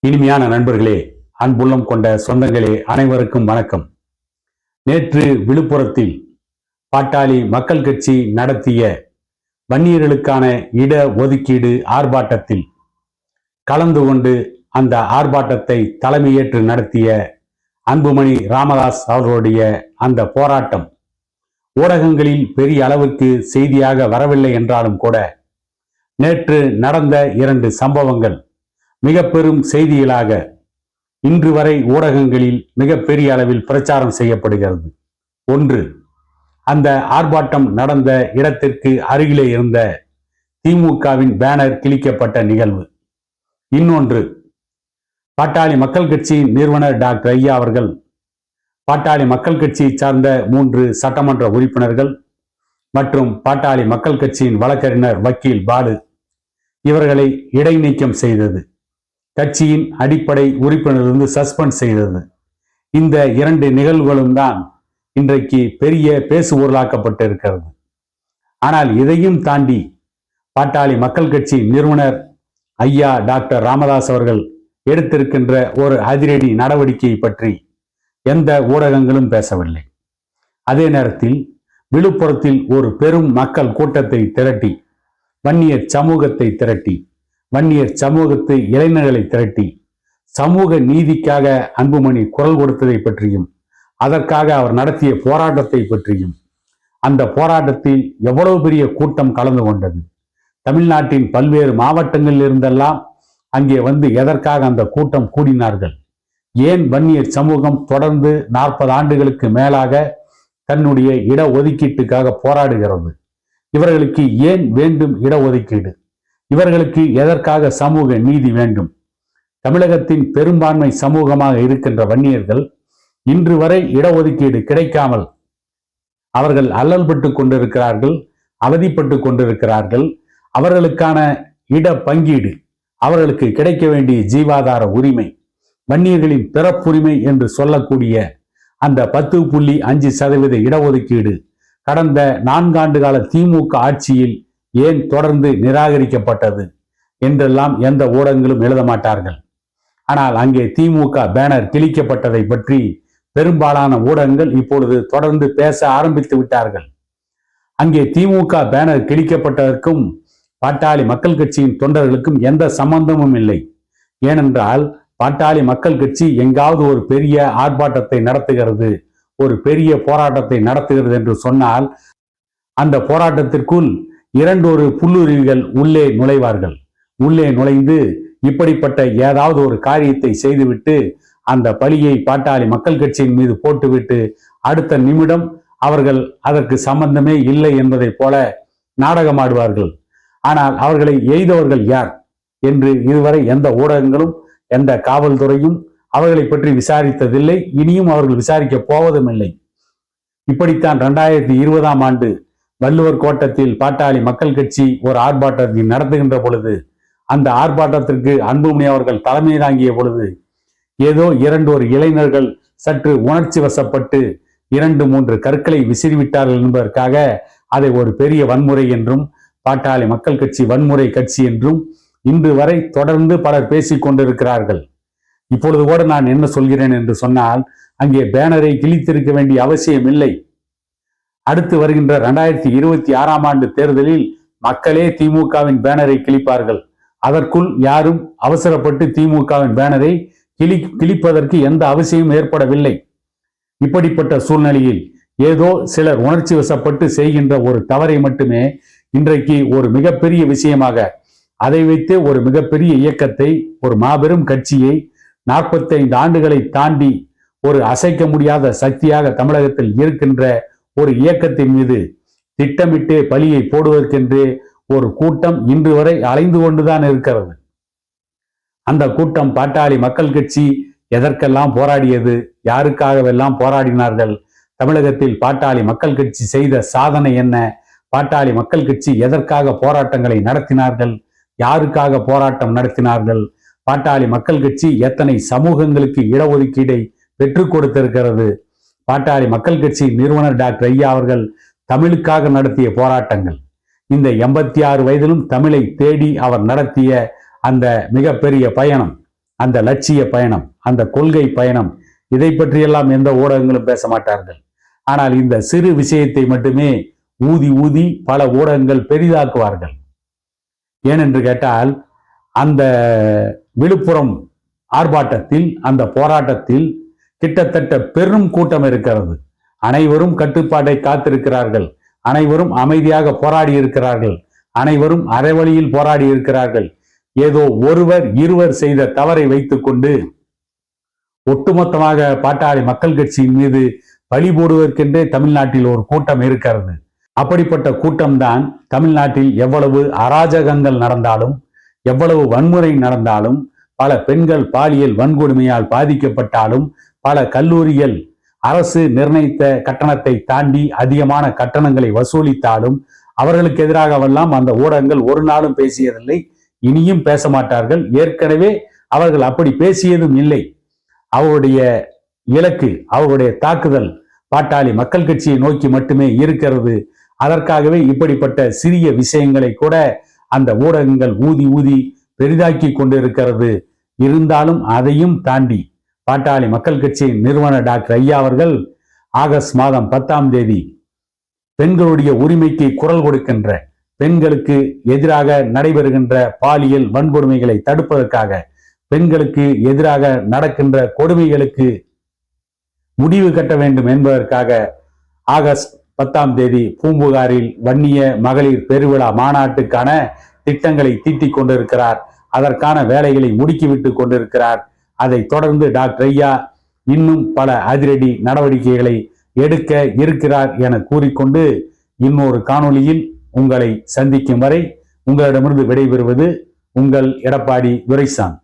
இனிமையான நண்பர்களே, அன்புள்ளம் கொண்ட சொந்தங்களே, அனைவருக்கும் வணக்கம். நேற்று விழுப்புரத்தில் பாட்டாளி மக்கள் கட்சி நடத்திய வன்னியர்களுக்கான இட ஒதுக்கீடு ஆர்ப்பாட்டத்தில் கலந்து கொண்டு அந்த ஆர்ப்பாட்டத்தை தலைமையேற்று நடத்திய அன்புமணி ராமதாஸ் அவர்களுடைய அந்த போராட்டம் ஊடகங்களில் பெரிய அளவுக்கு செய்தியாக வரவில்லை என்றாலும் கூட நேற்று நடந்த 2 சம்பவங்கள் மிக பெரும் செய்திகளாக இன்று வரை ஊடகங்களில் மிகப்பெரிய அளவில் பிரச்சாரம் செய்யப்படுகிறது. ஒன்று, அந்த ஆர்ப்பாட்டம் நடந்த இடத்திற்கு அருகிலே இருந்த திமுகவின் பேனர் கிழிக்கப்பட்ட நிகழ்வு. இன்னொன்று, பாட்டாளி மக்கள் கட்சி நிறுவனர் டாக்டர் ஐயா அவர்கள் பாட்டாளி மக்கள் கட்சியை சார்ந்த 3 சட்டமன்ற உறுப்பினர்கள் மற்றும் பாட்டாளி மக்கள் கட்சியின் வழக்கறிஞர் வக்கீல் பாலு இவர்களை இடைநீக்கம் செய்தது, கட்சியின் அடிப்படை உறுப்பினரிலிருந்து சஸ்பெண்ட் செய்தது. இந்த 2 நிகழ்வுகளும் தான் இன்றைக்கு பெரிய பேசுபொருளாக்கப்பட்டு இருக்கிறது. ஆனால் இதையும் தாண்டி பாட்டாளி மக்கள் கட்சி நிறுவனர் ஐயா டாக்டர் ராமதாஸ் அவர்கள் எடுத்திருக்கின்ற ஒரு அதிரடி நடவடிக்கையை பற்றி எந்த ஊடகங்களும் பேசவில்லை. அதே நேரத்தில் விழுப்புரத்தில் ஒரு பெரும் மக்கள் கூட்டத்தை திரட்டி, வன்னியர் சமூகத்தை திரட்டி, வன்னியர் சமூகத்து இளைஞர்களை திரட்டி சமூக நீதிக்காக அன்புமணி குரல் கொடுத்ததை பற்றியும், அதற்காக அவர் நடத்திய போராட்டத்தை பற்றியும், அந்த போராட்டத்தில் எவ்வளவு பெரிய கூட்டம் கலந்து கொண்டது, தமிழ்நாட்டின் பல்வேறு மாவட்டங்களில் இருந்தெல்லாம் அங்கே வந்து எதற்காக அந்த கூட்டம் கூடினார்கள், ஏன் வன்னியர் சமூகம் தொடர்ந்து 40 ஆண்டுகளுக்கு மேலாக தன்னுடைய இட ஒதுக்கீட்டுக்காக போராடுகிறது, இவர்களுக்கு ஏன் வேண்டும் இடஒதுக்கீடு, இவர்களுக்கு எதற்காக சமூக நீதி வேண்டும், தமிழகத்தின் பெரும்பான்மை சமூகமாக இருக்கின்ற வன்னியர்கள் இன்று வரை இடஒதுக்கீடு கிடைக்காமல் அவர்கள் அல்லல்பட்டு கொண்டிருக்கிறார்கள், அவதிப்பட்டு கொண்டிருக்கிறார்கள். அவர்களுக்கான இட பங்கீடு, அவர்களுக்கு கிடைக்க வேண்டிய ஜீவாதார உரிமை, வன்னியர்களின் பிறப்புரிமை என்று சொல்லக்கூடிய அந்த 10.5% இடஒதுக்கீடு கடந்த 4 ஆண்டு கால திமுக ஆட்சியில் ஏன் தொடர்ந்து நிராகரிக்கப்பட்டது என்றெல்லாம் எந்த ஊடகங்களும் எழுத மாட்டார்கள். ஆனால் அங்கே திமுக பேனர் கிழிக்கப்பட்டதை பற்றி பெரும்பாலான ஊடகங்கள் இப்பொழுது தொடர்ந்து பேச ஆரம்பித்து விட்டார்கள். அங்கே திமுக பேனர் கிழிக்கப்பட்டதற்கும் பாட்டாளி மக்கள் கட்சியின் தொண்டர்களுக்கும் எந்த சம்பந்தமும் இல்லை. ஏனென்றால் பாட்டாளி மக்கள் கட்சி எங்காவது ஒரு பெரிய ஆர்ப்பாட்டத்தை நடத்துகிறது, ஒரு பெரிய போராட்டத்தை நடத்துகிறது என்று சொன்னால் அந்த போராட்டத்திற்குள் 2 புல்லுருவிகள் உள்ளே நுழைவார்கள். உள்ளே நுழைந்து இப்படிப்பட்ட ஏதாவது ஒரு காரியத்தை செய்துவிட்டு அந்த பழியை பாட்டாளி மக்கள் கட்சியின் மீது போட்டுவிட்டு அடுத்த நிமிடம் அவர்கள் அதற்கு சம்பந்தமே இல்லை என்பதை போல நாடகமாடுவார்கள். ஆனால் அவர்களை எய்தவர்கள் யார் என்று இதுவரை எந்த ஊடகங்களும் எந்த காவல்துறையும் அவர்களை பற்றி விசாரித்ததில்லை, இனியும் அவர்கள் விசாரிக்க போவதும் இல்லை. இப்படித்தான் 2020ஆம் ஆண்டு வள்ளுவர் கோட்டத்தில் பாட்டாளி மக்கள் கட்சி ஒரு ஆர்ப்பாட்டத்தை நடத்துகின்ற பொழுது, அந்த ஆர்ப்பாட்டத்திற்கு அன்புமணி அவர்கள் தலைமை தாங்கிய பொழுது ஏதோ 2 இளைஞர்கள் சற்று உணர்ச்சி வசப்பட்டு 2-3 கற்களை விசிறிவிட்டார்கள் என்பதற்காக அதை ஒரு பெரிய வன்முறை என்றும் பாட்டாளி மக்கள் கட்சி வன்முறை கட்சி என்றும் இன்று வரை தொடர்ந்து பலர் பேசிக் கொண்டிருக்கிறார்கள். இப்பொழுது கூட நான் என்ன சொல்கிறேன் என்று சொன்னால், அங்கே பேனரை கிழித்திருக்க வேண்டிய அவசியம் இல்லை. அடுத்து வருகின்ற 2026ஆம் ஆண்டு தேர்தலில் மக்களே திமுகவின் பேனரை கிழிப்பார்கள். அதற்குள் யாரும் அவசரப்பட்டு திமுகவின் பேனரை கிழிப்பதற்கு எந்த அவசியமும் ஏற்படவில்லை. இப்படிப்பட்ட சூழ்நிலையில் ஏதோ சிலர் உணர்ச்சி வசப்பட்டு செய்கின்ற ஒரு தவறை மட்டுமே இன்றைக்கு ஒரு மிகப்பெரிய விஷயமாக, அதை வைத்து ஒரு மிகப்பெரிய இயக்கத்தை, ஒரு மாபெரும் கட்சியை 45 ஆண்டுகளை தாண்டி ஒரு அசைக்க முடியாத சக்தியாக தமிழகத்தில் இருக்கின்ற ஒரு இயக்கத்தின் மீது திட்டமிட்டே பழியை போடுவதற்கென்றே ஒரு கூட்டம் இன்று வரை அலைந்து கொண்டுதான் இருக்கிறது. அந்த கூட்டம் பாட்டாளி மக்கள் கட்சி எதற்கெல்லாம் போராடியது, யாருக்காகவெல்லாம் போராடினார்கள், தமிழகத்தில் பாட்டாளி மக்கள் கட்சி செய்த சாதனை என்ன, பாட்டாளி மக்கள் கட்சி எதற்காக போராட்டங்களை நடத்தினார்கள், யாருக்காக போராட்டம் நடத்தினார்கள், பாட்டாளி மக்கள் கட்சி எத்தனை சமூகங்களுக்கு இடஒதுக்கீடை பெற்றுக் கொடுத்திருக்கிறது, பாட்டாளி மக்கள் கட்சி நிறுவனர் டாக்டர் ஐயா அவர்கள் தமிழுக்காக நடத்திய போராட்டங்கள், இந்த 86 வயதிலும் தமிழை தேடி அவர் நடத்திய அந்த மிகப்பெரிய பயணம், அந்த லட்சிய பயணம், அந்த கொள்கை பயணம், இதை பற்றியெல்லாம் எந்த ஊடகங்களும் பேச மாட்டார்கள். ஆனால் இந்த சிறு விஷயத்தை மட்டுமே ஊதி ஊதி பல ஊடகங்கள் பெரிதாக்குவார்கள். ஏனென்று கேட்டால், அந்த விழுப்புரம் ஆர்ப்பாட்டத்தில், அந்த போராட்டத்தில் கிட்டத்தட்ட பெரும் கூட்டம் இருக்கிறது. அனைவரும் கட்டுப்பாட்டை காத்திருக்கிறார்கள். அனைவரும் அமைதியாக போராடி இருக்கிறார்கள். அனைவரும் அறவழியில் போராடி இருக்கிறார்கள். ஏதோ ஒருவர் இருவர் செய்த தவறை வைத்துக்கொண்டு ஒட்டுமொத்தமாக பாட்டாளி மக்கள் கட்சியின் மீது பழி போடுவதற்கென்றே தமிழ்நாட்டில் ஒரு கூட்டம் இருக்கிறது. அப்படிப்பட்ட கூட்டம்தான் தமிழ்நாட்டில் எவ்வளவு அராஜகங்கள் நடந்தாலும், எவ்வளவு வன்முறை நடந்தாலும், பல பெண்கள் பாலியல் வன்கொடுமையால் பாதிக்கப்பட்டாலும், பல கல்லூரிகள் அரசு நிர்ணயித்த கட்டணத்தை தாண்டி அதிகமான கட்டணங்களை வசூலித்தாலும் அவர்களுக்கு எதிராகவெல்லாம் அந்த ஊடகங்கள் ஒரு நாளும் பேசியதில்லை, இனியும் பேச மாட்டார்கள். ஏற்கனவே அவர்கள் அப்படி பேசியதும் இல்லை. அவருடைய இலக்கு, அவருடைய தாக்குதல் பாட்டாளி மக்கள் கட்சியை நோக்கி மட்டுமே இருக்கிறது. அதற்காகவே இப்படிப்பட்ட சிறிய விஷயங்களை கூட அந்த ஊடகங்கள் ஊதி ஊதி பெரிதாக்கி கொண்டிருக்கிறது. இருந்தாலும் அதையும் தாண்டி பாட்டாளி மக்கள் கட்சியின் நிறுவனர் டாக்டர் ஐயா அவர்கள் ஆகஸ்ட் மாதம் 10ஆம் தேதி பெண்களுடைய உரிமைக்கு குரல் கொடுக்கின்ற, பெண்களுக்கு எதிராக நடைபெறுகின்ற பாலியல் வன்கொடுமைகளை தடுப்பதற்காக, பெண்களுக்கு எதிராக நடக்கின்ற கொடுமைகளுக்கு முடிவு கட்ட வேண்டும் என்பதற்காக ஆகஸ்ட் 10ஆம் தேதி பூம்புகாரில் வன்னிய மகளிர் பெருவிழா மாநாட்டுக்கான திட்டங்களை தீட்டிக் கொண்டிருக்கிறார். அதற்கான வேலைகளை முடுக்கிவிட்டு கொண்டிருக்கிறார். அதை தொடர்ந்து டாக்டர் ஐயா இன்னும் பல அதிரடி நடவடிக்கைகளை எடுக்க இருக்கிறார் என கூறிக்கொண்டு இன்னொரு காணொளியில் உங்களை சந்திக்கும் வரை உங்களிடமிருந்து விடைபெறுவது உங்கள் எடப்பாடி துரைசாமி.